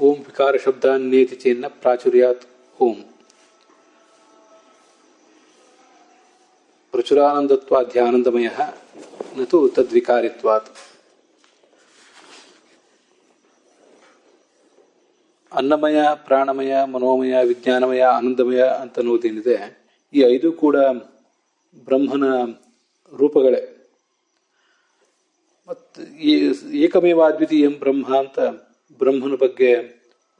ಓಂ ವಿಕಾರ ಶಬ್ದಾನ್ನೇತಿ ಚೇನ್ನ ಪ್ರಾಚುರ್ಯಾತ್ ಓಂ ಪ್ರಚುರಾನಂದತ್ವಾಧ್ಯಾನಂದಮಯ ನತು ತದ್ವಿಕಾರಿತ್ವಾತ್. ಅನ್ನಮಯ, ಪ್ರಾಣಮಯ, ಮನೋಮಯ, ವಿಜ್ಞಾನಮಯ, ಆನಂದಮಯ ಅಂತನ್ನುವುದೇನಿದೆ, ಈ ಐದು ಕೂಡ ಬ್ರಹ್ಮನ ರೂಪಗಳೇ. ಮತ್ತು ಈ ಏಕಮೇವಾದ್ವಿತೀಯಂ ಬ್ರಹ್ಮ ಅಂತ ಬ್ರಹ್ಮನ ಬಗ್ಗೆ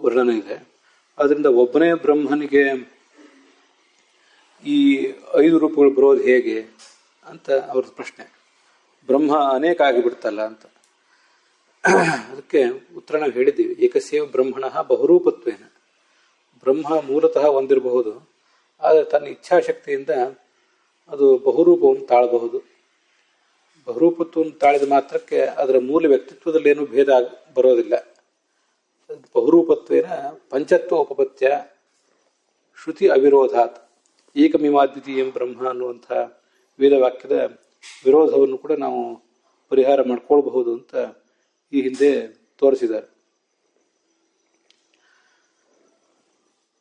ವರ್ಣನೆ ಇದೆ. ಅದರಿಂದ ಒಬ್ಬನೇ ಬ್ರಹ್ಮನಿಗೆ ಈ ಐದು ರೂಪಗಳು ಬರೋದು ಹೇಗೆ ಅಂತ ಅವ್ರದ್ದು ಪ್ರಶ್ನೆ. ಬ್ರಹ್ಮ ಅನೇಕ ಆಗಿಬಿಡ್ತಲ್ಲ ಅಂತ. ಅದಕ್ಕೆ ಉತ್ತರ ನಾವು ಹೇಳಿದ್ದೀವಿ. ಏಕಸ್ಯೇವ ಬ್ರಹ್ಮಣ ಬಹುರೂಪತ್ವೇನ. ಬ್ರಹ್ಮ ಮೂಲತಃ ಹೊಂದಿರಬಹುದು, ಆದರೆ ತನ್ನ ಇಚ್ಛಾಶಕ್ತಿಯಿಂದ ಅದು ಬಹುರೂಪವನ್ನು ತಾಳಬಹುದು. ಬಹುರೂಪತ್ವವನ್ನು ತಾಳಿದ ಮಾತ್ರಕ್ಕೆ ಅದರ ಮೂಲ ವ್ಯಕ್ತಿತ್ವದಲ್ಲೇನೂ ಭೇದ ಬರೋದಿಲ್ಲ. ಬಹುರೂಪತ್ವೇನ ಪಂಚತ್ವ ಉಪಪತ್ಯ ಶ್ರುತಿ ಅವಿರೋಧಾತ್ ಏಕಮೇವಾದ್ವಿತೀಯಂ ಬ್ರಹ್ಮ ಅನ್ನುವಂಥ ವೇದವಾಕ್ಯದ ವಿರೋಧವನ್ನು ಕೂಡ ನಾವು ಪರಿಹಾರ ಮಾಡ್ಕೊಳ್ಬಹುದು ಅಂತ ಈ ಹಿಂದೆ ತೋರಿಸಿದ್ದಾರೆ.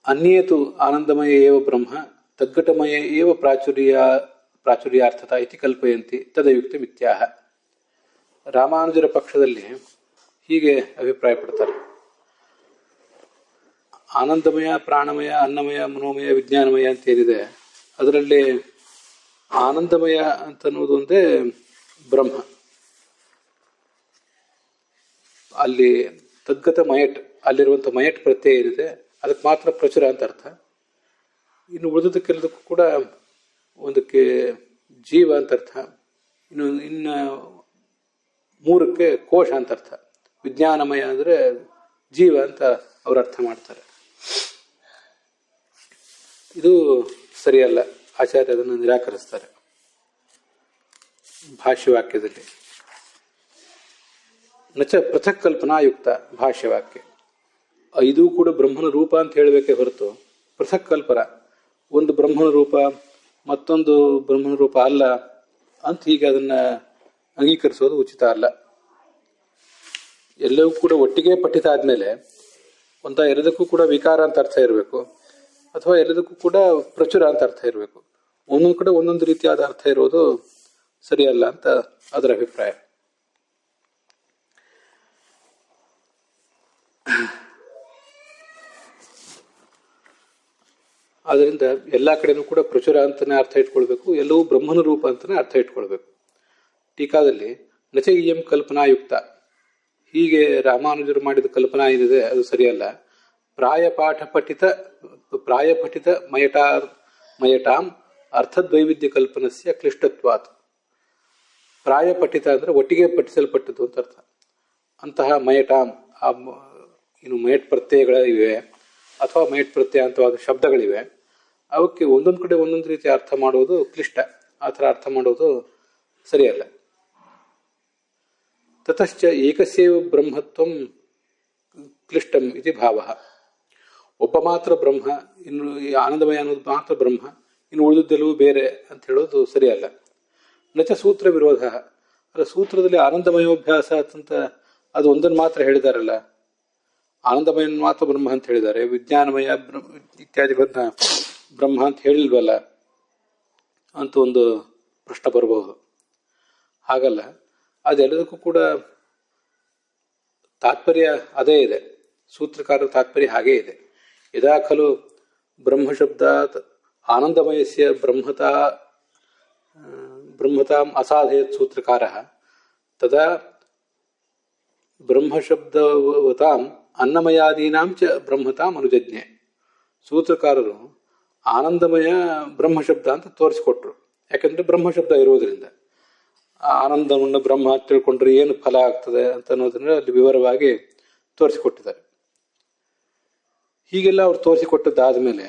ಅನ್ಯೇತು ಆನಂದಮಯ ಏವ ಬ್ರಹ್ಮ ತದ್ಘಟಮಯ ಏವ ಪ್ರಾಚುರ್ಯಾರ್ಥತ ಇತಿ ಕಲ್ಪಯಂತಿ ತದಯುಕ್ತ ಮಿಥ್ಯಾಹ. ರಾಮಾನುಜರ ಪಕ್ಷದಲ್ಲಿ ಹೀಗೆ ಅಭಿಪ್ರಾಯಪಡ್ತಾರೆ. ಆನಂದಮಯ, ಪ್ರಾಣಮಯ, ಅನ್ನಮಯ, ಮನೋಮಯ, ವಿಜ್ಞಾನಮಯ ಅಂತ ಏನಿದೆ, ಅದರಲ್ಲಿ ಆನಂದಮಯ ಅಂತನ್ನುವುದು ಒಂದೇ ಬ್ರಹ್ಮ. ಅಲ್ಲಿ ತದ್ಗತ ಮಯಟ್, ಅಲ್ಲಿರುವಂಥ ಮಯಟ್ ಪ್ರತ್ಯಯ ಏನಿದೆ ಅದಕ್ಕೆ ಮಾತ್ರ ಪ್ರಚುರ ಅಂತ ಅರ್ಥ. ಇನ್ನು ಉಳಿದಕ್ಕೆಲ್ಲದಕ್ಕೂ ಕೂಡ ಒಂದಕ್ಕೆ ಜೀವ ಅಂತ ಅರ್ಥ, ಇನ್ನು ಮೂರಕ್ಕೆ ಕೋಶ ಅಂತ ಅರ್ಥ. ವಿಜ್ಞಾನಮಯ ಅಂದರೆ ಜೀವ ಅಂತ ಅವರು ಅರ್ಥ ಮಾಡ್ತಾರೆ. ಇದು ಸರಿಯಲ್ಲ, ಆಚಾರ್ಯ ಅದನ್ನು ನಿರಾಕರಿಸ್ತಾರೆ ಭಾಷ್ಯವಾಕ್ಯದಲ್ಲಿ. ನಚ ಪೃಥಕ್ ಕಲ್ಪನಾಯುಕ್ತ ಭಾಷ್ಯವಾಕ್ಯ. ಐದೂ ಕೂಡ ಬ್ರಹ್ಮನ ರೂಪ ಅಂತ ಹೇಳಬೇಕೇ ಹೊರತು ಪೃಥಕ್ ಕಲ್ಪನಾ, ಒಂದು ಬ್ರಹ್ಮನ ರೂಪ ಮತ್ತೊಂದು ಬ್ರಹ್ಮನ ರೂಪ ಅಲ್ಲ ಅಂತ ಹೀಗೆ ಅದನ್ನ ಅಂಗೀಕರಿಸೋದು ಉಚಿತ ಅಲ್ಲ. ಎಲ್ಲವೂ ಕೂಡ ಒಟ್ಟಿಗೆ ಪಠಿತ ಆದ್ಮೇಲೆ ಎಲ್ಲದಕ್ಕೂ ಕೂಡ ವಿಕಾರ ಅಂತ ಅರ್ಥ ಇರಬೇಕು, ಅಥವಾ ಎಲ್ಲದಕ್ಕೂ ಕೂಡ ಪ್ರಚುರ ಅಂತ ಅರ್ಥ ಇರಬೇಕು. ಒಂದೊಂದು ಕಡೆ ಒಂದೊಂದು ರೀತಿಯಾದ ಅರ್ಥ ಇರೋದು ಸರಿಯಲ್ಲ ಅಂತ ಅದರ ಅಭಿಪ್ರಾಯ. ಆದ್ದರಿಂದ ಎಲ್ಲಾ ಕಡೆನೂ ಕೂಡ ಪ್ರಚುರ ಅಂತಾನೆ ಅರ್ಥ ಇಟ್ಕೊಳ್ಬೇಕು, ಎಲ್ಲವೂ ಬ್ರಹ್ಮನ ರೂಪ ಅಂತಾನೆ ಅರ್ಥ ಇಟ್ಕೊಳ್ಬೇಕು. ಟೀಕಾದಲ್ಲಿ ನಚ ಇಯಂ ಕಲ್ಪನಾಯುಕ್ತ, ಹೀಗೆ ರಾಮಾನುಜರು ಮಾಡಿದ ಕಲ್ಪನಾ ಏನಿದೆ ಅದು ಸರಿಯಲ್ಲ. ಪ್ರಾಯಪಠಿತ ಮಯಟಾಂ ಅರ್ಥದ್ವೈವಿಧ್ಯ ಕಲ್ಪನಸ್ಯ ಕ್ಲಿಷ್ಟತ್ವಾತ್. ಪ್ರಾಯಪಠಿತ ಅಂದ್ರೆ ಒಟ್ಟಿಗೆ ಪಠಿಸಲ್ಪಟ್ಟದ್ದು ಅಂತ ಅರ್ಥ. ಅಂತಹ ಮಯಟಾಂ, ಇನ್ನು ಮಯಟ್ ಪ್ರತ್ಯಯಗಳ ಇವೆ ಅಥವಾ ಮಯಟ್ ಪ್ರತ್ಯಯ ಅಂತವಾದ ಶಬ್ದಗಳಿವೆ, ಅವಕ್ಕೆ ಒಂದೊಂದು ಕಡೆ ಒಂದೊಂದು ರೀತಿ ಅರ್ಥ ಮಾಡೋದು ಕ್ಲಿಷ್ಟ. ಆ ಥರ ಅರ್ಥ ಮಾಡೋದು ಸರಿಯಲ್ಲ. ತತಶ್ಚ ಏಕಸ್ಯೇವ ಬ್ರಹ್ಮತ್ವಂ ಕ್ಲಿಷ್ಟಂ ಇತಿ ಭಾವ. ಒಬ್ಬ ಮಾತ್ರ ಬ್ರಹ್ಮ, ಇನ್ನು ಆನಂದಮಯ ಅನ್ನೋದು ಮಾತ್ರ ಬ್ರಹ್ಮ, ಇನ್ನು ಉಳಿದದ್ದೆಲ್ಲವೂ ಬೇರೆ ಅಂತ ಹೇಳೋದು ಸರಿಯಲ್ಲ. ನಚ ಸೂತ್ರ ವಿರೋಧ. ಅಲ್ಲ, ಸೂತ್ರದಲ್ಲಿ ಆನಂದಮಯೋಭ್ಯಾಸ ಅಂತ ಅದು ಒಂದನ್ನು ಮಾತ್ರ ಹೇಳಿದಾರಲ್ಲ, ಆನಂದಮಯನ ಮಾತ್ರ ಬ್ರಹ್ಮ ಅಂತ ಹೇಳಿದ್ದಾರೆ, ವಿಜ್ಞಾನಮಯ ಇತ್ಯಾದಿಗಳನ್ನ ಬ್ರಹ್ಮ ಅಂತ ಹೇಳಿಲ್ವಲ್ಲ ಅಂತ ಒಂದು ಪ್ರಶ್ನೆ ಬರಬಹುದು. ಹಾಗಲ್ಲ, ಅದೆಲ್ಲದಕ್ಕೂ ಕೂಡ ತಾತ್ಪರ್ಯ ಅದೇ ಇದೆ. ಸೂತ್ರಕಾರರ ತಾತ್ಪರ್ಯ ಹಾಗೇ ಇದೆ. ಯದಾ ಖಲು ಬ್ರಹ್ಮಶಬ್ದಾತ್ ಆನಂದಮಯಸ್ಯ ಬ್ರಹ್ಮತಾಂ ಅಸಾಧಯತ್ ಸೂತ್ರಕಾರಃ ತದಾ ಬ್ರಹ್ಮಶಬ್ದವತಾಂ ಅನ್ನಮಯಾದೀನಾಂ ಚ ಬ್ರಹ್ಮತಾಂ ಅನುಜಜ್ಞೆ. ಸೂತ್ರಕಾರರು ಆನಂದಮಯ ಬ್ರಹ್ಮಶಬ್ದ ಅಂತ ತೋರಿಸಿಕೊಟ್ರು. ಯಾಕಂದ್ರೆ ಬ್ರಹ್ಮಶಬ್ದ ಇರೋದ್ರಿಂದ ಆನಂದವನ್ನು ಬ್ರಹ್ಮ ತಿಳ್ಕೊಂಡ್ರೆ ಏನು ಫಲ ಆಗ್ತದೆ ಅಂತ ಅನ್ನೋದನ್ನ ಅಲ್ಲಿ ವಿವರವಾಗಿ ತೋರಿಸಿಕೊಟ್ಟಿದ್ದಾರೆ. ಹೀಗೆಲ್ಲ ಅವ್ರು ತೋರಿಸಿಕೊಟ್ಟದ್ದಾದ ಮೇಲೆ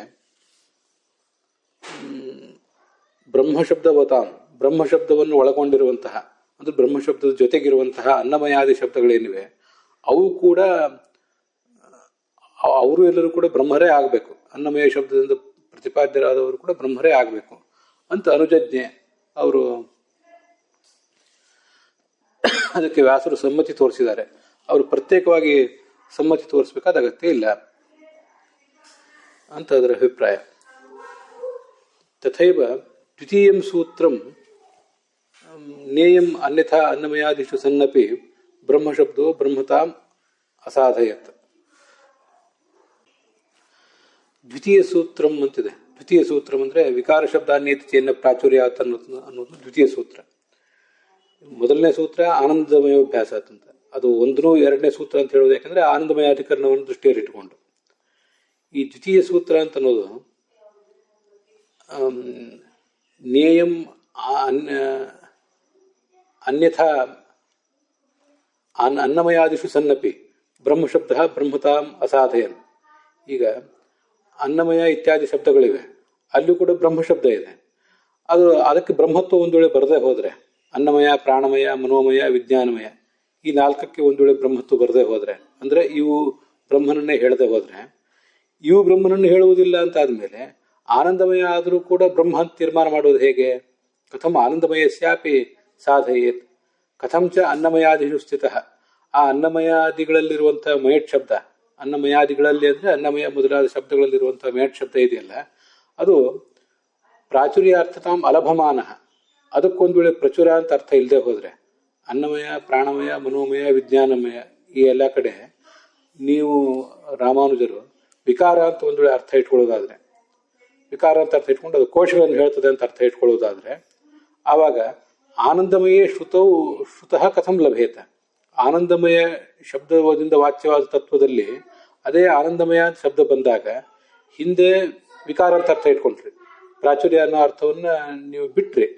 ಬ್ರಹ್ಮಶಬ್ದವತಾಂ, ಬ್ರಹ್ಮಶಬ್ದವನ್ನು ಒಳಗೊಂಡಿರುವಂತಹ ಅಂದ್ರೆ ಬ್ರಹ್ಮಶಬ್ದದ ಜೊತೆಗಿರುವಂತಹ ಅನ್ನಮಯಾದಿ ಶಬ್ದಗಳೇನಿವೆ ಅವು ಕೂಡ ಅವರು ಎಲ್ಲರೂ ಕೂಡ ಬ್ರಹ್ಮರೇ ಆಗಬೇಕು. ಅನ್ನಮಯ ಶಬ್ದದಿಂದ ಪ್ರತಿಪಾದ್ಯರಾದವರು ಕೂಡ ಬ್ರಹ್ಮರೇ ಆಗಬೇಕು ಅಂತ ಅನುಜಜ್ಞೆ ಅವರು ಅದಕ್ಕೆ ವ್ಯಾಸರು ಸಮ್ಮತಿ ತೋರಿಸಿದ್ದಾರೆ. ಅವರು ಪ್ರತ್ಯೇಕವಾಗಿ ಸಮ್ಮತಿ ತೋರಿಸಬೇಕಾದ ಅಗತ್ಯ ಇಲ್ಲ ಅಂತ ಅದರ ಅಭಿಪ್ರಾಯ. ತಥೈವ ದ್ವಿತೀಯಂ ಸೂತ್ರಂ ನೇಯಂ ಅನ್ಯಥಾ ಅನ್ನಮಯಾದಿಷು ಸನ್ನಪಿ ಬ್ರಹ್ಮಶಬ್ದೋ ಬ್ರಹ್ಮತಾಂ ಅಸಾಧಯತ್. ದ್ವಿತೀಯ ಸೂತ್ರಂ ಅಂತಿದೆ. ದ್ವಿತೀಯ ಸೂತ್ರಂ ಅಂದರೆ ವಿಕಾರ ಶಬ್ದ ಅನ್ಯತಿ ಚೇನ್ನ ಪ್ರಾಚುರ್ಯಾತ್ ಅನ್ನೋದು ದ್ವಿತೀಯ ಸೂತ್ರ. ಮೊದಲನೇ ಸೂತ್ರ ಆನಂದಮಯೋಭ್ಯಾಸ ಅಂತ, ಅದು ಒಂದೂ ಎರಡನೇ ಸೂತ್ರ ಅಂತ ಹೇಳೋದು ಯಾಕಂದ್ರೆ ಆನಂದಮಯ ಅಧಿಕರಣವನ್ನು ದೃಷ್ಟಿಯಲ್ಲಿ ಇಟ್ಟುಕೊಂಡು. ಈ ದ್ವಿತೀಯ ಸೂತ್ರ ಅಂತ ಅನ್ನೋದು ನೇಯಂ ಅನ್ಯಥಾ ಅನ್ನಮಯಾದಿಷು ಸನ್ನಪಿ ಬ್ರಹ್ಮಶಬ್ದ ಬ್ರಹ್ಮತಾಂ ಅಸಾಧಯನ್. ಈಗ ಅನ್ನಮಯ ಇತ್ಯಾದಿ ಶಬ್ದಗಳಿವೆ, ಅಲ್ಲೂ ಕೂಡ ಬ್ರಹ್ಮಶಬ್ದ ಇದೆ. ಅದಕ್ಕೆ ಬ್ರಹ್ಮತ್ವ ಒಂದು ವೇಳೆ ಬರದೇ ಹೋದರೆ, ಅನ್ನಮಯ, ಪ್ರಾಣಮಯ, ಮನೋಮಯ, ವಿಜ್ಞಾನಮಯ ಈ ನಾಲ್ಕಕ್ಕೆ ಒಂದು ವೇಳೆ ಬ್ರಹ್ಮತ್ವ ಬರದೇ ಹೋದರೆ, ಅಂದರೆ ಇವು ಬ್ರಹ್ಮನನ್ನೇ ಹೇಳದೆ ಹೋದರೆ, ಇವು ಬ್ರಹ್ಮನನ್ನು ಹೇಳುವುದಿಲ್ಲ ಅಂತ ಆದಮೇಲೆ ಆನಂದಮಯ ಆದರೂ ಕೂಡ ಬ್ರಹ್ಮ ಅಂತ ತೀರ್ಮಾನ ಮಾಡೋದು ಹೇಗೆ? ಕಥಂ ಆನಂದಮಯಸ್ಯಾಪಿ ಸಾಧಯೇತ್ ಕಥಂಚ ಅನ್ನಮಯಾದಿಷು ಸ್ಥಿತಃ. ಆ ಅನ್ನಮಯಾದಿಗಳಲ್ಲಿರುವಂತಹ ಮಯಟ್ ಶಬ್ದ, ಅನ್ನಮಯಾದಿಗಳಲ್ಲಿ ಅಂದರೆ ಅನ್ನಮಯ ಮೊದಲಾದ ಶಬ್ದಗಳಲ್ಲಿರುವಂತಹ ಮೇಟ್ ಶಬ್ದ ಇದೆಯಲ್ಲ, ಅದು ಪ್ರಾಚುರ್ಯಾರ್ಥತಾಂ ಅಲಭಮಾನ. ಅದಕ್ಕೊಂದು ವೇಳೆ ಪ್ರಚುರ ಅಂತ ಅರ್ಥ ಇಲ್ಲದೆ ಹೋದರೆ, ಅನ್ನಮಯ, ಪ್ರಾಣಮಯ, ಮನೋಮಯ, ವಿಜ್ಞಾನಮಯ ಈ ಎಲ್ಲ ಕಡೆ ನೀವು ರಾಮಾನುಜರು ವಿಕಾರ ಅಂತ ಒಂದು ವೇಳೆ ಅರ್ಥ ಇಟ್ಕೊಳ್ಳೋದಾದ್ರೆ, ವಿಕಾರ ಅಂತ ಅರ್ಥ ಇಟ್ಕೊಂಡು ಅದು ಕೋಶಗಳನ್ನು ಹೇಳ್ತದೆ ಅಂತ ಅರ್ಥ ಇಟ್ಕೊಳ್ಳೋದಾದ್ರೆ, ಆವಾಗ ಆನಂದಮಯೇ ಶ್ರುತಃ ಕಥಂ ಲಭೇತ. ಆನಂದಮಯ ಶಬ್ದದಿಂದ ವಾಚ್ಯವಾದ ತತ್ವದಲ್ಲಿ ಅದೇ ಆನಂದಮಯ ಅಂತ ಶಬ್ದ ಬಂದಾಗ ಹಿಂದೆ ವಿಕಾರ ಅಂತ ಅರ್ಥ ಇಟ್ಕೊಂಡ್ರಿ, ಪ್ರಾಚುರ್ಯ ಅನ್ನೋ ಅರ್ಥವನ್ನ ನೀವು ಬಿಟ್ರಿ.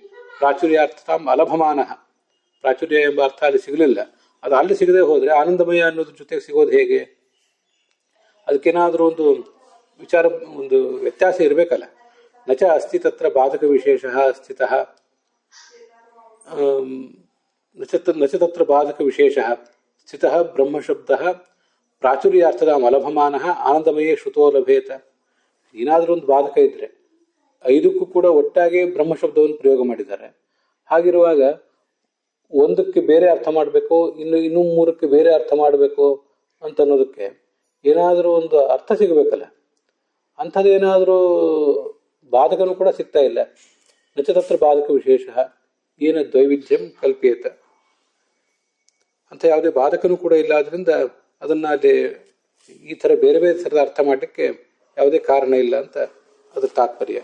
ಪ್ರಾಚುರ್ಯಾರ್ಥತಾಂ ಅಲಭಮಾನ, ಪ್ರಾಚುರ್ಯ ಎಂಬ ಅರ್ಥ ಅಲ್ಲಿ ಸಿಗಲಿಲ್ಲ. ಅದು ಅಲ್ಲಿ ಸಿಗದೆ ಹೋದ್ರೆ ಆನಂದಮಯ ಅನ್ನೋದ್ರ ಜೊತೆಗೆ ಸಿಗೋದು ಹೇಗೆ? ಅದಕ್ಕೇನಾದ್ರೂ ಒಂದು ವಿಚಾರ, ಒಂದು ವ್ಯತ್ಯಾಸ ಇರಬೇಕಲ್ಲ. ನಚ ಅಸ್ತಿ ತತ್ರ ಬಾಧಕ ವಿಶೇಷ ಸ್ಥಿತಃ ನಚ ತತ್ರ ಬಾಧಕ ವಿಶೇಷ ಸ್ಥಿತಃ ಬ್ರಹ್ಮಶಬ್ದ ಪ್ರಾಚುರ್ಯಾರ್ಥದ ಅಲಭಮಾನ ಆನಂದಮಯೇ ಶ್ರುತೋ ಲಭೇತ. ಏನಾದರೂ ಒಂದು ಬಾಧಕ ಇದ್ರೆ ಐದಕ್ಕೂ ಕೂಡ ಒಟ್ಟಾಗಿ ಬ್ರಹ್ಮಶಬ್ದವನ್ನು ಪ್ರಯೋಗ ಮಾಡಿದ್ದಾರೆ. ಹಾಗಿರುವಾಗ ಒಂದಕ್ಕೆ ಬೇರೆ ಅರ್ಥ ಮಾಡಬೇಕು, ಇನ್ನೂ ಮೂರಕ್ಕೆ ಬೇರೆ ಅರ್ಥ ಮಾಡಬೇಕು ಅಂತ ಅನ್ನೋದಕ್ಕೆ ಏನಾದರೂ ಒಂದು ಅರ್ಥ ಸಿಗಬೇಕಲ್ಲ. ಅಂಥದ್ದೇನಾದರೂ ಬಾಧಕನೂ ಕೂಡ ಸಿಗ್ತಾ ಇಲ್ಲ. ನಚತತ್ರ ಬಾಧಕ ವಿಶೇಷ ಏನ ದ್ವೈವಿಧ್ಯಂ ಕಲ್ಪೇತ ಅಂತ ಯಾವುದೇ ಬಾಧಕನೂ ಕೂಡ ಇಲ್ಲ. ಆದ್ರಿಂದ ಅದನ್ನ ಅಲ್ಲಿ ಈ ಥರ ಬೇರೆ ಬೇರೆ ಥರದ ಅರ್ಥ ಮಾಡಲಿಕ್ಕೆ ಯಾವುದೇ ಕಾರಣ ಇಲ್ಲ ಅಂತ ಅದ್ರ ತಾತ್ಪರ್ಯ.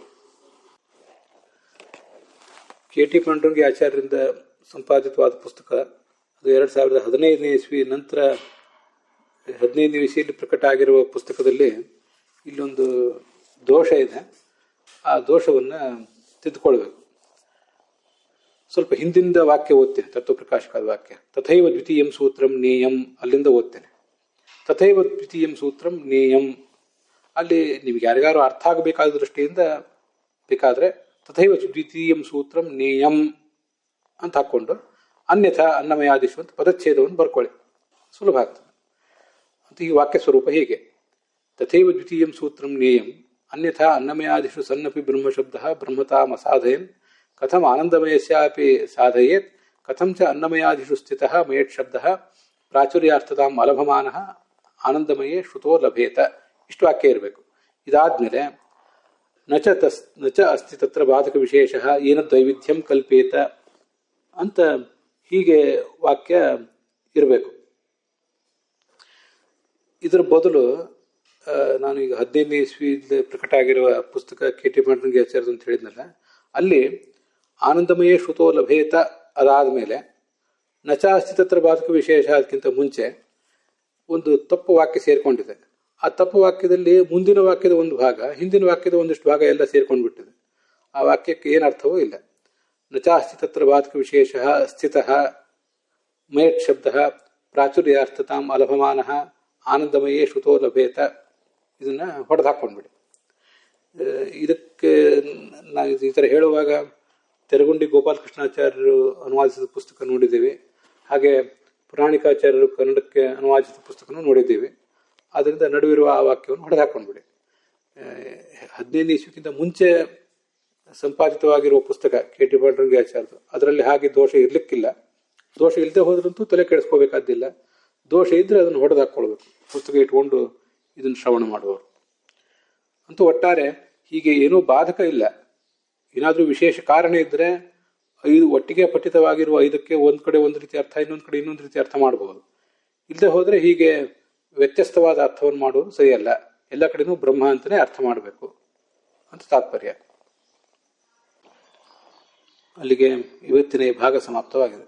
ಕೆ.ಟಿ. ಪಾಂಡುರಂಗಿ ಆಚಾರ್ಯರಿಂದ ಸಂಪಾದಿತವಾದ ಪುಸ್ತಕ ಅದು 2015ನೇ ಇಸ್ವಿ ನಂತರ 15ನೇ ಇಸ್ವಿಯಲ್ಲಿ ಪ್ರಕಟ ಆಗಿರುವ ಪುಸ್ತಕದಲ್ಲಿ ಇಲ್ಲೊಂದು ದೋಷ ಇದೆ. ಆ ದೋಷವನ್ನು ತಿದ್ದುಕೊಳ್ಬೇಕು. ಸ್ವಲ್ಪ ಹಿಂದಿಂದ ವಾಕ್ಯ ಓದ್ತೇನೆ, ತತ್ವಪ್ರಕಾಶಕಾದ ವಾಕ್ಯ. ತಥೈವ ದ್ವಿತೀಯಂ ಸೂತ್ರಂ ನೇಯಂ, ಅಲ್ಲಿಂದ ಓದ್ತೇನೆ. ತಥೈವ ದ್ವಿತೀಯಂ ಸೂತ್ರಂ ನೇಯಂ, ಅಲ್ಲಿ ನಿಮ್ಗೆ ಯಾರಿಗಾರು ಅರ್ಥ ಆಗಬೇಕಾದ ದೃಷ್ಟಿಯಿಂದ ಬೇಕಾದರೆ ತಥೈವ ದ್ವಿತೀಯಂ ಸೂತ್ರಂ ನೇಯಂ ಅಂತ ಹಾಕ್ಕೊಂಡು ಅನ್ಯಥಾ ಅನ್ನಮಯಾದಿಷು ಅಂತ ಪದಚ್ಛೇದವನ್ನು ಬರ್ಕೊಳ್ಳಿ, ಸುಲಭ ಆಗ್ತದೆ. ಅಂತ ಈ ವಾಕ್ಯ ಸ್ವರೂಪ ಹೀಗೆ: ತಥೈವ ದ್ವಿತೀಯಂ ಸೂತ್ರಂ ನೇಯಂ ಅನ್ಯಥಾ ಅನ್ನಮಯಾದಿಷು ಸನ್ನಪಿ ಬ್ರಹ್ಮಶಬ್ದ ಬ್ರಹ್ಮತಾಂ ಅಸಾಧಯನ್ ಕಥಂ ಆನಂದಮಯಸ್ಯಾಪಿ ಸಾಧಯೇತ್ ಕಥಂ ಚ ಅನ್ನಮಯಾದಿಷು ಸ್ಥಿತಃ ಮಯಟ್ ಶಬ್ದಃ ಪ್ರಾಚುರ್ಯಾರ್ಥತಾಂ ಅಲಭಮಾನಃ ಆನಂದಮಯೇ ಶ್ರುತೋ ಲಭೇತ. ಇಷ್ಟು ವಾಕ್ಯ ಇರಬೇಕು. ಇದಾದ್ಮೇಲೆ ನಚ ಅಸ್ತಿ ತತ್ರ ಬಾಧಕ ವಿಶೇಷ ಏನ ದ್ವೈವಿಧ್ಯಂ ಕಲ್ಪೇತ ಅಂತ ಹೀಗೆ ವಾಕ್ಯ ಇರಬೇಕು. ಇದರ ಬದಲು ನಾನು ಈಗ 15ನೇ ಇಸ್ವಿಯಲ್ಲಿ ಪ್ರಕಟ ಆಗಿರುವ ಪುಸ್ತಕ ಕೆ.ಟಿ. ಪಾಂಡುರಂಗಿ ಆಚಾರ್ಯರು ಅಂತ ಹೇಳಿದ್ನಲ್ಲ, ಅಲ್ಲಿ ಆನಂದಮಯೇ ಶ್ರುತೋ ಲಭೇತ ಅದಾದ ಮೇಲೆ ನಚಾಸ್ತಿ ತತ್ರ ಬಾಧಕ ವಿಶೇಷ ಅದಕ್ಕಿಂತ ಮುಂಚೆ ಒಂದು ತಪ್ಪು ವಾಕ್ಯ ಸೇರ್ಕೊಂಡಿದೆ. ಆ ತಪ್ಪು ವಾಕ್ಯದಲ್ಲಿ ಮುಂದಿನ ವಾಕ್ಯದ ಒಂದು ಭಾಗ, ಹಿಂದಿನ ವಾಕ್ಯದ ಒಂದಿಷ್ಟು ಭಾಗ ಎಲ್ಲ ಸೇರ್ಕೊಂಡು ಬಿಟ್ಟಿದೆ. ಆ ವಾಕ್ಯಕ್ಕೆ ಏನು ಅರ್ಥವೂ ಇಲ್ಲ. ನಚಾಸ್ತಿ ತತ್ರ ಬಾಧಕ ವಿಶೇಷ ಸ್ಥಿತಃ ಮಯಟ್ ಶಬ್ದ ಪ್ರಾಚುರ್ಯಾರ್ಥತಾಂ ಅಲಭಮಾನಃ ಆನಂದಮಯೇ ಶ್ರುತೋ ಲಭೇತ, ಇದನ್ನ ಹೊಡೆದು ಹಾಕ್ಕೊಂಡ್ಬಿಡಿ. ಇದಕ್ಕೆ ನಾವು ಈ ಥರ ಹೇಳುವಾಗ ತೆರಗುಂಡಿ ಗೋಪಾಲಕೃಷ್ಣಾಚಾರ್ಯರು ಅನುವಾದಿಸಿದ ಪುಸ್ತಕ ನೋಡಿದ್ದೀವಿ, ಹಾಗೆ ಪುರಾಣಿಕಾಚಾರ್ಯರು ಕನ್ನಡಕ್ಕೆ ಅನುವಾದಿಸಿದ ಪುಸ್ತಕನೂ ನೋಡಿದ್ದೀವಿ. ಆದ್ದರಿಂದ ನಡುವಿರುವ ಆ ವಾಕ್ಯವನ್ನು ಹೊಡೆದು ಹಾಕ್ಕೊಂಡ್ಬಿಡಿ. 15ನೇ ಇಸ್ವಿಗಿಂತ ಮುಂಚೆ ಸಂಪಾದಿತವಾಗಿರುವ ಪುಸ್ತಕ ಕೆ.ಟಿ. ಪಾಂಡುರಂಗಿ ಆಚಾರ್ಯರು, ಅದರಲ್ಲಿ ಹಾಗೆ ದೋಷ ಇರಲಿಕ್ಕಿಲ್ಲ. ದೋಷ ಇಲ್ಲದೆ ಹೋದ್ರಂತೂ ತಲೆ ಕೆಡಿಸ್ಕೋಬೇಕಾದ್ದಿಲ್ಲ. ದೋಷ ಇದ್ರೆ ಅದನ್ನು ಹೊಡೆದಾಕ್ಕೊಳ್ಬೇಕು, ಪುಸ್ತಕ ಇಟ್ಕೊಂಡು ಇದನ್ನು ಶ್ರವಣ ಮಾಡುವವರು. ಅಂತೂ ಒಟ್ಟಾರೆ ಹೀಗೆ ಏನೂ ಬಾಧಕ ಇಲ್ಲ. ಏನಾದರೂ ವಿಶೇಷ ಕಾರಣ ಇದ್ದರೆ ಒಟ್ಟಿಗೆ ಪಠಿತವಾಗಿರುವ 5ಕ್ಕೆ ಒಂದು ಕಡೆ ಒಂದು ರೀತಿ ಅರ್ಥ, ಇನ್ನೊಂದು ಕಡೆ ಇನ್ನೊಂದು ರೀತಿ ಅರ್ಥ ಮಾಡಬಹುದು. ಇಲ್ಲದೆ ಹೋದರೆ ಹೀಗೆ ವ್ಯತ್ಯಸ್ತವಾದ ಅರ್ಥವನ್ನು ಮಾಡುವುದು ಸರಿಯಲ್ಲ. ಎಲ್ಲ ಕಡೆನೂ ಬ್ರಹ್ಮ ಅಂತಲೇ ಅರ್ಥ ಮಾಡಬೇಕು ಅಂತ ತಾತ್ಪರ್ಯ. ಅಲ್ಲಿಗೆ ಇವತ್ತಿನ ಈ ಭಾಗ ಸಮಾಪ್ತವಾಗಿದೆ.